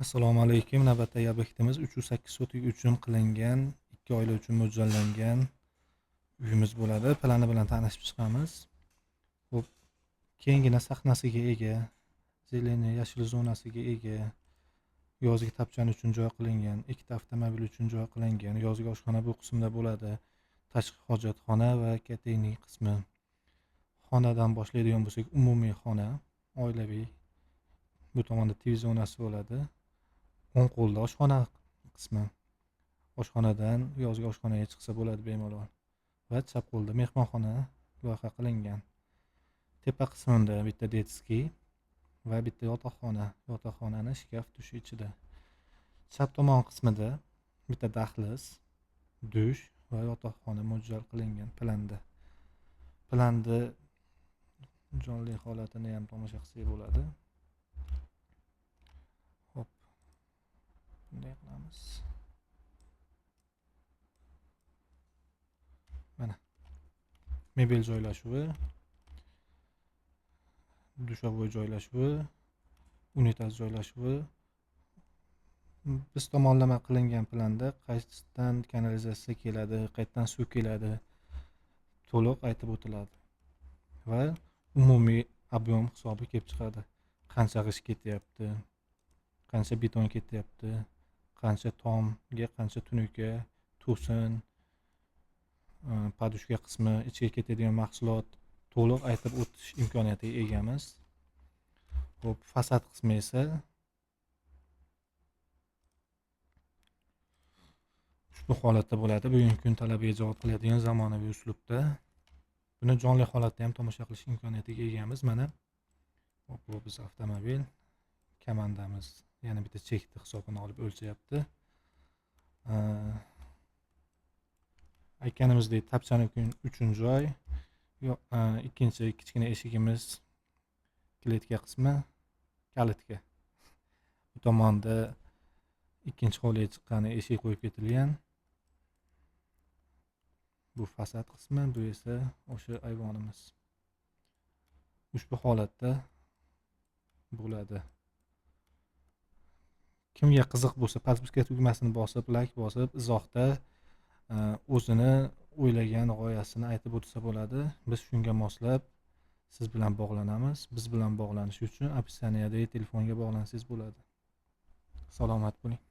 Assalomu alaykum. Navbatdagi obyektimiz 308 sotik uchun qilingan 2 oila uchun mo'ljallangan uyimiz bo'ladi. Plani bilan tanishib chiqamiz. Xo'p, kenggina sahnasiga ega, zeleni yashil zonasiga ega, yozgi tapchani uchun joy qilingan, ikkita avtomobil uchun joy qilingan. Yozgi oshxona bu qismda bo'ladi. Tashqi hojatxona va kateyning qismi. Xonadan boshlaydigan bo'lsak, umumiy xona, oilaviy. Bu tomonda TV zonasi bo'ladi. O'ng qo'lda oshxona qismi. Oshxonadan yozgi oshxonaga chiqsa bo'ladi bemalol. Va chap qo'lda mehmonxona loyiha qilingan. Tepa qismida bitta detskiy va bitta yotoqxona. Yotoqxonani shkaf tushi ichida. Chap tomon qismida bitta dahliz, dush va yotoqxona mo'ljal qilingan planda. Planda jonli holatini ham tomosha qilsak bo'ladi. Hop. Bunday qilamiz. Mana mebel joylashuvi, dushovoy joylashuvi, unitaz joylashuvi. Biz tomonlama qilingan planda qaysidan kanalizatsiya keladi, qayerdan suv keladi, to'liq aytib o'tiladi. Va umumiy ob'yom hisobi kelib chiqadi. Qancha g'isht ketyapti, qancha beton ketyapti, qancha tomga, qancha tunuka, to'sin, padushka qismi, ichiga ketadigan mahsulot to'liq aytib o'tish imkoniyatiga egamiz. Xo'p, fasad qismi esa ushbu holatda bo'ladi. Bugungi kun talabiga javob qiladigan zamonaviy uslubda. Buni jonli holatda ham tomosha qilish imkoniyatiga egamiz. Mana bu biz avtomobil, komandamiz yana bitta chekni hisobini olib o'lchayapti. Aytganimizdek, tapchani uchun joy, ikkinchi kichkina eshigimiz kletka qismi, kalitka. Bu tomonda ikkinchi hovliga chiqqani eshik qo'yib ketilgan. Bu fasad qismi, bu esa o'sha ayvonimiz. Ushbu holatda bo'ladi. Kimga qiziq bo'lsa, podpiska tugmasini bosib, like bosib, izohda o'zini o'ylagan g'oyasini aytib o'tsa bo'ladi. Biz shunga moslab siz bilan bog'lanamiz. Biz bilan bog'lanish uchun opsiyaniyadagi telefonga bog'lansangiz bo'ladi. Salomat bo'ling.